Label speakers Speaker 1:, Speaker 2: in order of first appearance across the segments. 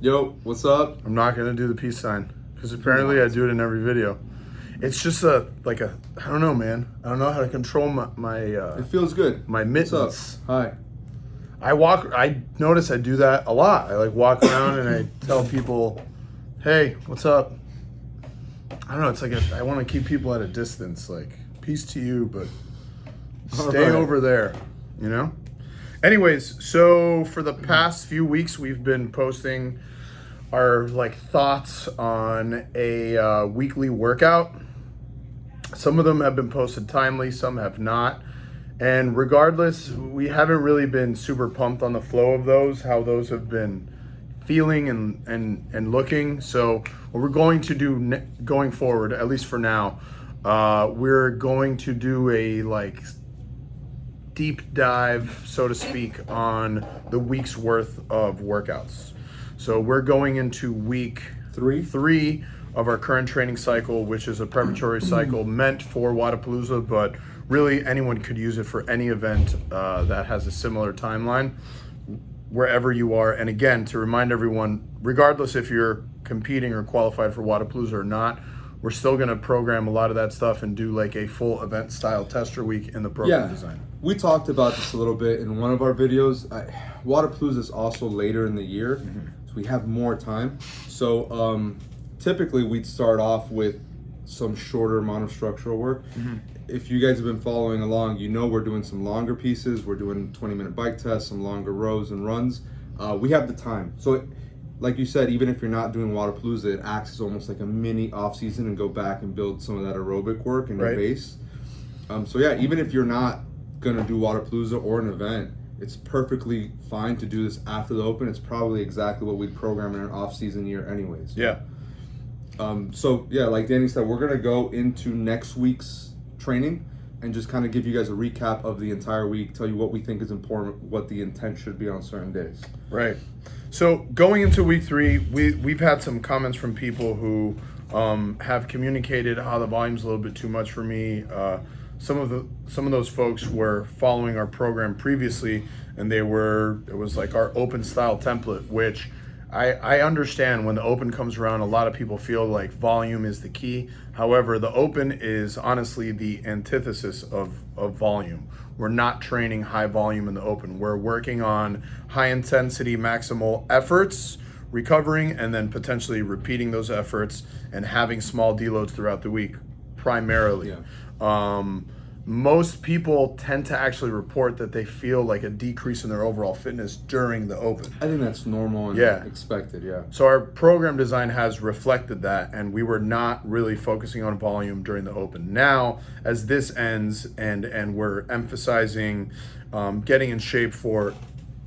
Speaker 1: Yo, what's up?
Speaker 2: I'm not going to do the peace sign because apparently I do it in every video. It's just I don't know, man. I don't know how to control my
Speaker 1: It feels good.
Speaker 2: my mittens.
Speaker 1: What's up? Hi.
Speaker 2: I notice I do that a lot. I walk around and I tell people, hey, what's up? I don't know. It's I want to keep people at a distance. Like, peace to you, but stay over there, you know? Anyways, so for the past few weeks, we've been posting our thoughts on a weekly workout. Some of them have been posted timely, some have not. And regardless, we haven't really been super pumped on the flow of those, how those have been feeling and looking. So what we're going to do going forward, at least for now, we're going to do a deep dive, so to speak, on the week's worth of workouts. So we're going into week three of our current training cycle, which is a preparatory cycle meant for Wodapalooza, but really anyone could use it for any event that has a similar timeline, wherever you are. And again, to remind everyone, regardless if you're competing or qualified for Wodapalooza or not, we're still going to program a lot of that stuff and do a full event style tester week in the program design.
Speaker 1: We talked about this a little bit in one of our videos. Wodapalooza is also later in the year, so we have more time. So typically we'd start off with some shorter monostructural work. If you guys have been following along, you know we're doing some longer pieces. We're doing 20-minute bike tests, some longer rows and runs. We have the time. So like you said, even if you're not doing Wodapalooza, it acts as almost like a mini off season and go back and build some of that aerobic work in your base. So yeah, even if you're not gonna do Wodapalooza or an event, it's perfectly fine to do this after the open. It's probably exactly what we'd program in an off season year anyways.
Speaker 2: Yeah.
Speaker 1: So yeah, like Danny said, we're gonna go into next week's training and just kind of give you guys a recap of the entire week, tell you what we think is important, what the intent should be on certain days.
Speaker 2: Right. So going into week three, we've had some comments from people who have communicated how the volume's a little bit too much for me. Some of those folks were following our program previously, and it was our open style template, which I understand when the open comes around, a lot of people feel like volume is the key. However, the open is honestly the antithesis of volume. We're not training high volume in the open. We're working on high intensity maximal efforts, recovering, and then potentially repeating those efforts and having small deloads throughout the week, primarily. Yeah. Most people tend to actually report that they feel a decrease in their overall fitness during the open.
Speaker 1: I think that's normal and expected, yeah.
Speaker 2: So our program design has reflected that, and we were not really focusing on volume during the open. Now, as this ends and we're emphasizing getting in shape for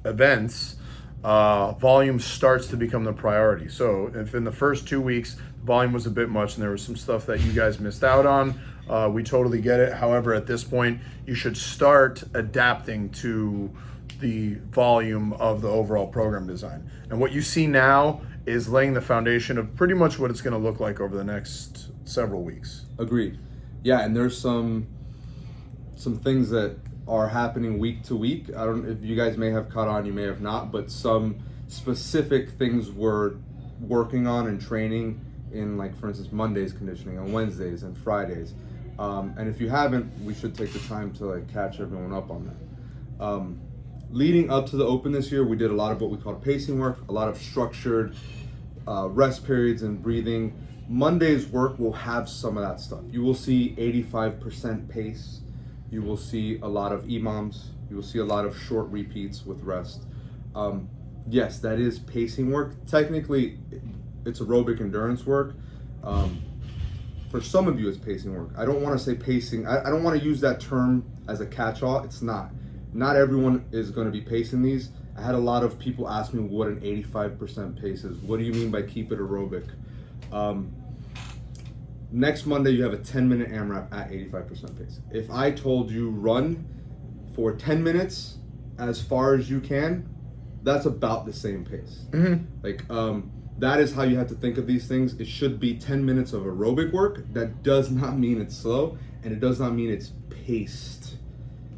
Speaker 2: events, volume starts to become the priority. So if in the first 2 weeks, volume was a bit much and there was some stuff that you guys missed out on, we totally get it. However, at this point, you should start adapting to the volume of the overall program design. And what you see now is laying the foundation of pretty much what it's going to look like over the next several weeks.
Speaker 1: Agreed. Yeah, and there's some things that are happening week to week. I don't know if you guys may have caught on, you may have not, but some specific things we're working on and training in, for instance, Monday's conditioning, on Wednesdays and Fridays. And if you haven't, we should take the time to catch everyone up on that. Leading up to the open this year, we did a lot of what we call pacing work, a lot of structured rest periods and breathing. Monday's work will have some of that stuff. You will see 85% pace. You will see a lot of EMOMs. You will see a lot of short repeats with rest. Yes, that is pacing work. Technically, it's aerobic endurance work. For some of you, it's pacing work. I don't want to say pacing. I don't want to use that term as a catch-all. It's not. Not everyone is going to be pacing these. I had a lot of people ask me what an 85% pace is. What do you mean by keep it aerobic? Next Monday, you have a 10-minute AMRAP at 85% pace. If I told you run for 10 minutes as far as you can, that's about the same pace. That is how you have to think of these things. It should be 10 minutes of aerobic work. That does not mean it's slow, and it does not mean it's paced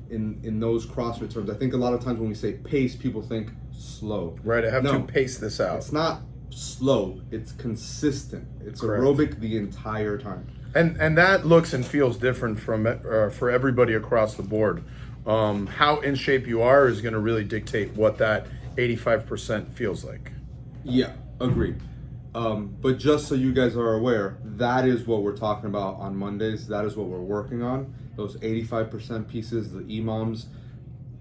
Speaker 1: in those CrossFit terms. I think a lot of times when we say pace, people think slow.
Speaker 2: Right, I have to pace this out.
Speaker 1: It's not slow. It's consistent. It's
Speaker 2: Correct.
Speaker 1: aerobic the entire time.
Speaker 2: And that looks and feels different from for everybody across the board. How in shape you are is going to really dictate what that 85% feels like.
Speaker 1: Yeah, agreed. But just so you guys are aware, that is what we're talking about on Mondays. That is what we're working on. Those 85% pieces, the EMOMs,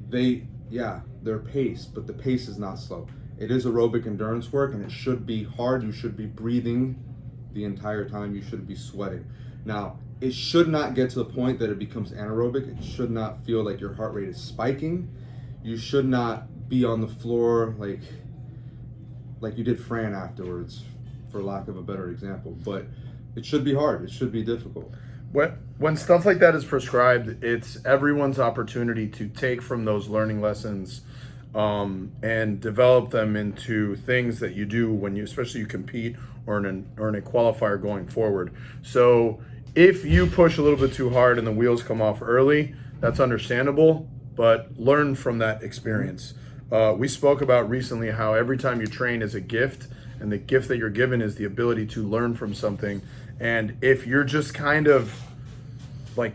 Speaker 1: they're paced, but the pace is not slow. It is aerobic endurance work, and it should be hard. You should be breathing the entire time. You should be sweating. Now, it should not get to the point that it becomes anaerobic. It should not feel like your heart rate is spiking. You should not be on the floor like you did Fran afterwards, for lack of a better example. But it should be hard. It should be difficult.
Speaker 2: When stuff like that is prescribed, it's everyone's opportunity to take from those learning lessons and develop them into things that you do when especially you compete or in a qualifier going forward. So if you push a little bit too hard and the wheels come off early, that's understandable, but learn from that experience. We spoke about recently how every time you train is a gift, and the gift that you're given is the ability to learn from something. And if you're just kind of like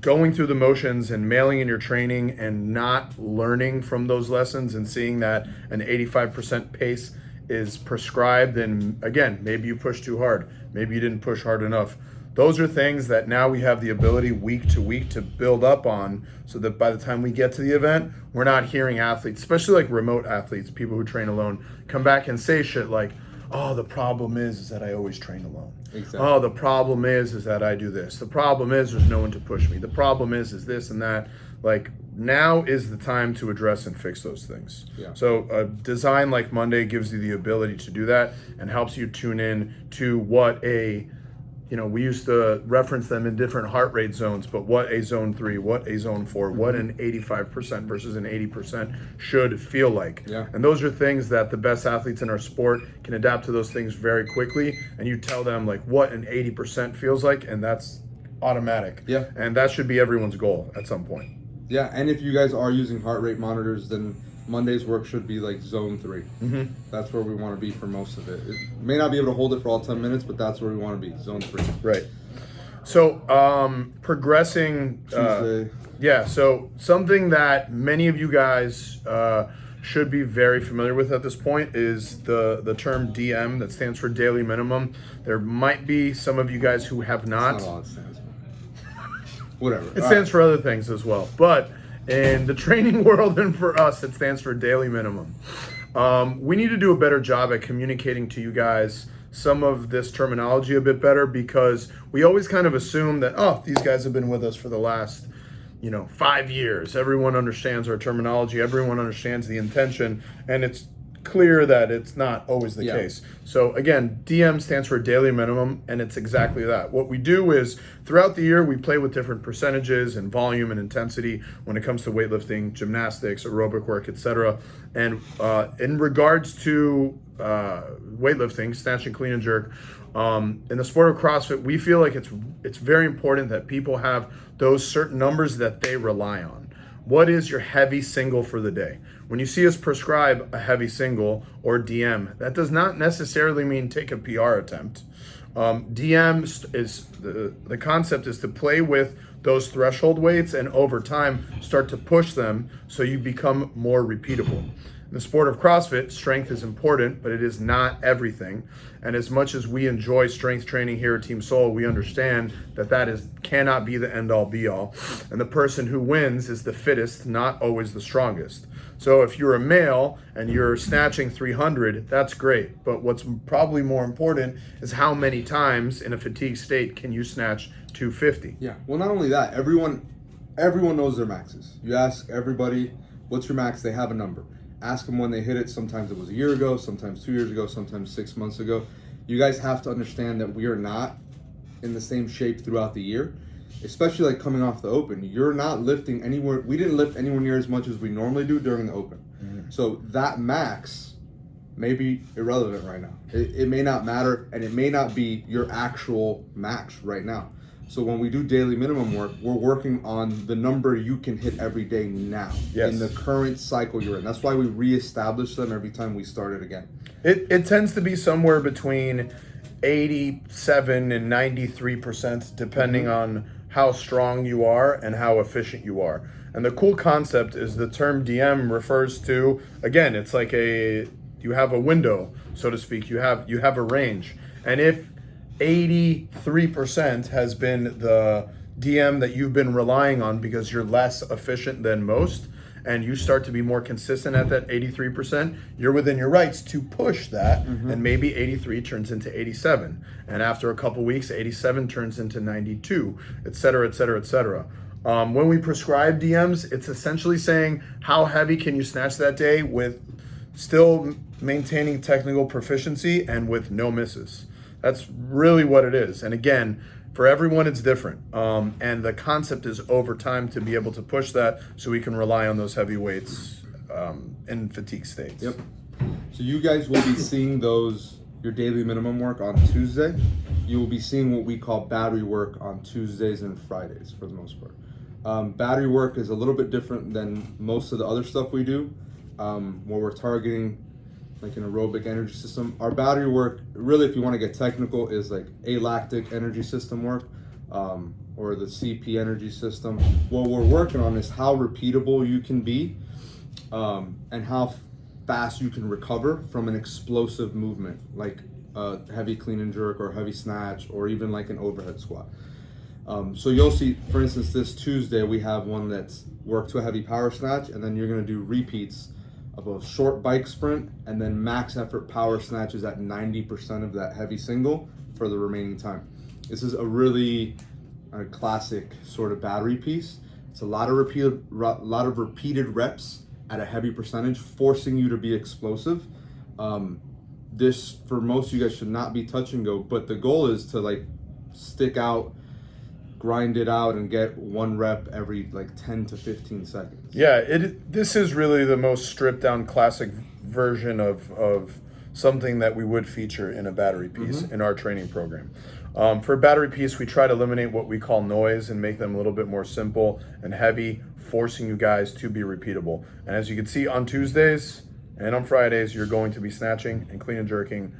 Speaker 2: going through the motions and mailing in your training and not learning from those lessons and seeing that an 85% pace is prescribed, then again, maybe you pushed too hard. Maybe you didn't push hard enough. Those are things that now we have the ability week to week to build up on, so that by the time we get to the event, we're not hearing athletes, especially like remote athletes, people who train alone, come back and say shit like, oh, the problem is that I always train alone.
Speaker 1: Exactly.
Speaker 2: Oh, the problem is that I do this. The problem is there's no one to push me. The problem is this and that. Like, now is the time to address and fix those things.
Speaker 1: Yeah.
Speaker 2: So a design like Monday gives you the ability to do that and helps you tune in to what we used to reference them in different heart rate zones, but what a zone 3, what a zone 4, what an 85% versus an 80% should feel like.
Speaker 1: Yeah.
Speaker 2: And those are things that the best athletes in our sport can adapt to those things very quickly. And you tell them like what an 80% feels like, and that's automatic.
Speaker 1: Yeah.
Speaker 2: And that should be everyone's goal at some point.
Speaker 1: Yeah, and if you guys are using heart rate monitors, then Monday's work should be like zone 3.
Speaker 2: Mm-hmm.
Speaker 1: That's where we want to be for most of it. It may not be able to hold it for all 10 minutes, but that's where we want to be, zone 3.
Speaker 2: Right. So progressing.
Speaker 1: Tuesday.
Speaker 2: So something that many of you guys should be very familiar with at this point is the term DM, that stands for daily minimum. There might be some of you guys who have not.
Speaker 1: That's not all it stands for. Whatever.
Speaker 2: It stands for other things as well, but in the training world and for us, it stands for daily minimum. We need to do a better job at communicating to you guys some of this terminology a bit better, because we always kind of assume that, oh, these guys have been with us for the last 5 years. Everyone understands our terminology. Everyone understands the intention, and it's clear that it's not always the case. So again, DM stands for daily minimum, and it's exactly that. What we do is throughout the year, we play with different percentages and volume and intensity when it comes to weightlifting, gymnastics, aerobic work, etc. And in regards to weightlifting, snatch and clean and jerk, in the sport of CrossFit, we feel like it's very important that people have those certain numbers that they rely on. What is your heavy single for the day? When you see us prescribe a heavy single or DM, that does not necessarily mean take a PR attempt. DM is the concept is to play with those threshold weights and over time start to push them so you become more repeatable. In the sport of CrossFit, strength is important, but it is not everything. And as much as we enjoy strength training here at Team Soul, we understand that cannot be the end all be all. And the person who wins is the fittest, not always the strongest. So if you're a male and you're snatching 300, that's great. But what's probably more important is how many times in a fatigue state can you snatch 250?
Speaker 1: Yeah. Well, not only that, everyone knows their maxes. You ask everybody, what's your max? They have a number. Ask them when they hit it. Sometimes it was a year ago, sometimes 2 years ago, sometimes 6 months ago. You guys have to understand that we are not in the same shape throughout the year, especially like coming off the open. You're not lifting anywhere. We didn't lift anywhere near as much as we normally do during the open. Mm-hmm. So that max may be irrelevant right now. It may not matter, and it may not be your actual max right now. So when we do daily minimum work, we're working on the number you can hit every day now
Speaker 2: Yes.
Speaker 1: in the current cycle you're in. That's why we reestablish them every time we start it again.
Speaker 2: It tends to be somewhere between 87 and 93%, depending on how strong you are and how efficient you are. And the cool concept is the term DM refers to, again, it's like you have a window, so to speak. You have a range. And if 83% has been the DM that you've been relying on because you're less efficient than most, and you start to be more consistent at that 83%, you're within your rights to push that, and maybe 83 turns into 87. And after a couple weeks, 87 turns into 92, et cetera, et cetera, et cetera. When we prescribe DMs, it's essentially saying how heavy can you snatch that day with still maintaining technical proficiency and with no misses. That's really what it is. And again, for everyone, it's different. And the concept is over time to be able to push that so we can rely on those heavy weights in fatigue states.
Speaker 1: Yep. So you guys will be seeing your daily minimum work on Tuesday. You will be seeing what we call battery work on Tuesdays and Fridays for the most part. Battery work is a little bit different than most of the other stuff we do, where we're targeting like an aerobic energy system. Our battery work, really, if you want to get technical, is like alactic energy system work, or the CP energy system. What we're working on is how repeatable you can be, and how fast you can recover from an explosive movement, like a heavy clean and jerk or heavy snatch, or even like an overhead squat. So you'll see, for instance, this Tuesday, we have one that's work to a heavy power snatch, and then you're gonna do repeats of a short bike sprint, and then max effort power snatches at 90% of that heavy single for the remaining time. This is a really classic sort of battery piece. It's a lot of repeated reps at a heavy percentage, forcing you to be explosive. This, for most of you guys, should not be touch and go, but the goal is to like stick out, grind it out, and get one rep every like 10 to 15 seconds.
Speaker 2: Yeah, this is really the most stripped down classic version of something that we would feature in a battery piece in our training program. For a battery piece, we try to eliminate what we call noise and make them a little bit more simple and heavy, forcing you guys to be repeatable. And as you can see, on Tuesdays and on Fridays, you're going to be snatching and clean and jerking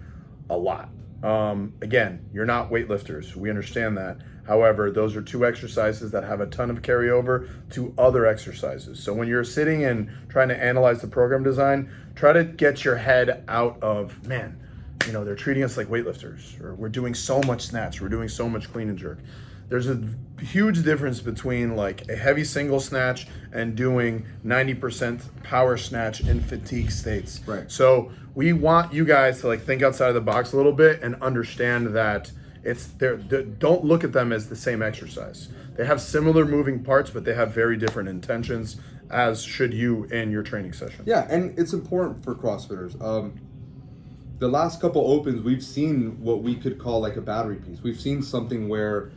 Speaker 2: a lot. Again, you're not weightlifters. We understand that. However, those are two exercises that have a ton of carryover to other exercises. So when you're sitting and trying to analyze the program design, try to get your head out of, man, you know, they're treating us like weightlifters, or we're doing so much snatch, we're doing so much clean and jerk. There's a huge difference between like a heavy single snatch and doing 90% power snatch in fatigue states.
Speaker 1: Right.
Speaker 2: So we want you guys to like think outside of the box a little bit and understand that don't look at them as the same exercise. They have similar moving parts, but they have very different intentions, as should you in your training session.
Speaker 1: Yeah, and it's important for CrossFitters. The last couple opens, we've seen what we could call like a battery piece. We've seen something where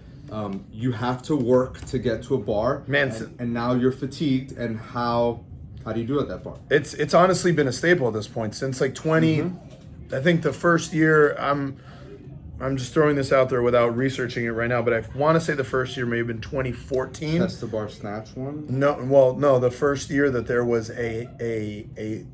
Speaker 1: you have to work to get to a bar, and now you're fatigued, and how do you do at that bar?
Speaker 2: It's honestly been a staple at this point since like 20. I think the first year, I'm just throwing this out there without researching it right now, but I want to say the first year may have been 2014.
Speaker 1: Test the bar snatch one?
Speaker 2: No, the first year that there was a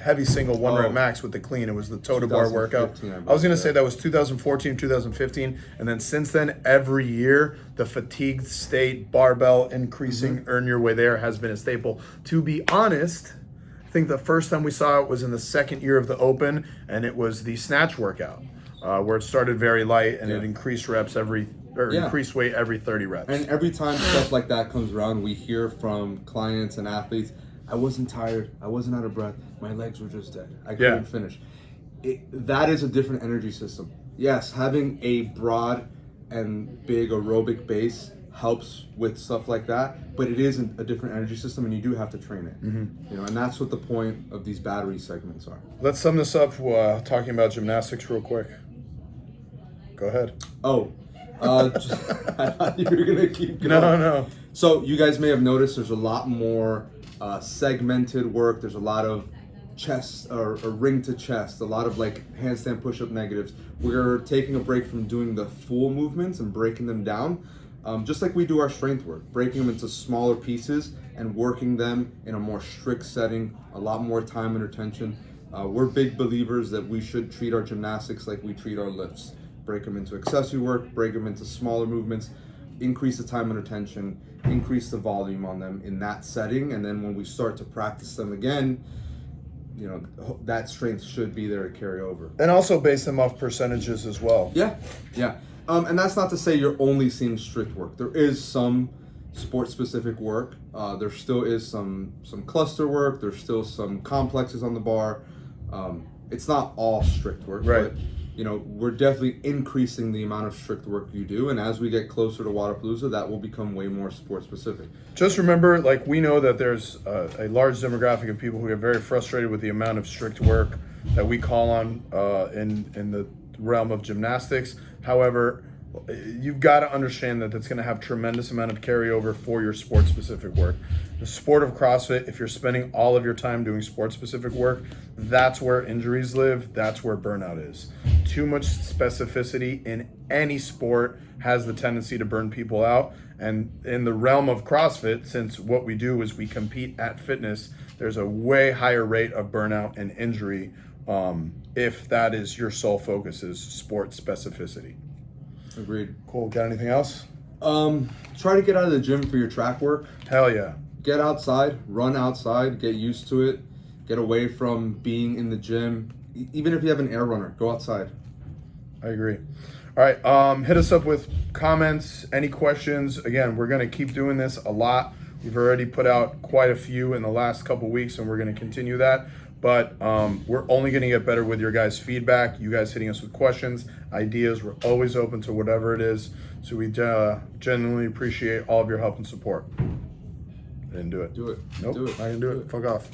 Speaker 2: heavy single one rep max with the clean. It was the toe to bar workout. I was going to say that was 2014, 2015. And then since then, every year, the fatigued state, barbell increasing, earn your way there has been a staple. To be honest, I think the first time we saw it was in the second year of the Open, and it was the snatch workout, where it started very light and it increased reps increased weight every 30 reps.
Speaker 1: And every time stuff like that comes around, we hear from clients and athletes, I wasn't tired, I wasn't out of breath, my legs were just dead, I couldn't finish. That is a different energy system. Yes, having a broad and big aerobic base helps with stuff like that, but it is a different energy system, and you do have to train it. You know, and that's what the point of these battery segments are.
Speaker 2: Let's sum this up talking about gymnastics real quick. Go ahead.
Speaker 1: I thought you were gonna keep going.
Speaker 2: No.
Speaker 1: So you guys may have noticed there's a lot more segmented work. There's a lot of chest or ring to chest, a lot of like handstand push-up negatives. We're taking a break from doing the full movements and breaking them down. just like we do our strength work, breaking them into smaller pieces and working them in a more strict setting, a lot more time and attention. We're big believers that we should treat our gymnastics like we treat our lifts. Break them into accessory work, break them into smaller movements, increase the time and attention, increase the volume on them in that setting, and then when we start to practice them again, you know, that strength should be there to carry over.
Speaker 2: And also base them off percentages as well.
Speaker 1: Yeah. And that's not to say you're only seeing strict work. There is some sport-specific work. There still is some cluster work. There's still some complexes on the bar. It's not all strict work,
Speaker 2: right?
Speaker 1: But, you know, we're definitely increasing the amount of strict work you do, and as we get closer to Wodapalooza, that will become way more sport-specific.
Speaker 2: Just remember, like, we know that there's a large demographic of people who get very frustrated with the amount of strict work that we call on in the realm of gymnastics. However, you've got to understand that that's going to have tremendous amount of carryover for your sport-specific work. The sport of CrossFit, if you're spending all of your time doing sport-specific work, that's where injuries live, that's where burnout is. Too much specificity in any sport has the tendency to burn people out. And in the realm of CrossFit, since what we do is we compete at fitness, there's a way higher rate of burnout and injury if that is your sole focus is sport specificity.
Speaker 1: Agreed.
Speaker 2: Cool. Got anything else?
Speaker 1: Try to get out of the gym for your track work.
Speaker 2: Hell yeah.
Speaker 1: Get outside, run outside, get used to it, get away from being in the gym. Even if you have an air runner, go outside.
Speaker 2: I agree. All right, hit us up with comments, any questions. Again, we're going to keep doing this a lot. We've already put out quite a few in the last couple weeks, and we're going to continue that. But we're only going to get better with your guys' feedback, you guys hitting us with questions, ideas. We're always open to whatever it is. So we genuinely appreciate all of your help and support. I didn't do it.
Speaker 1: Do it.
Speaker 2: Nope,
Speaker 1: Do it.
Speaker 2: I didn't do it. Fuck off.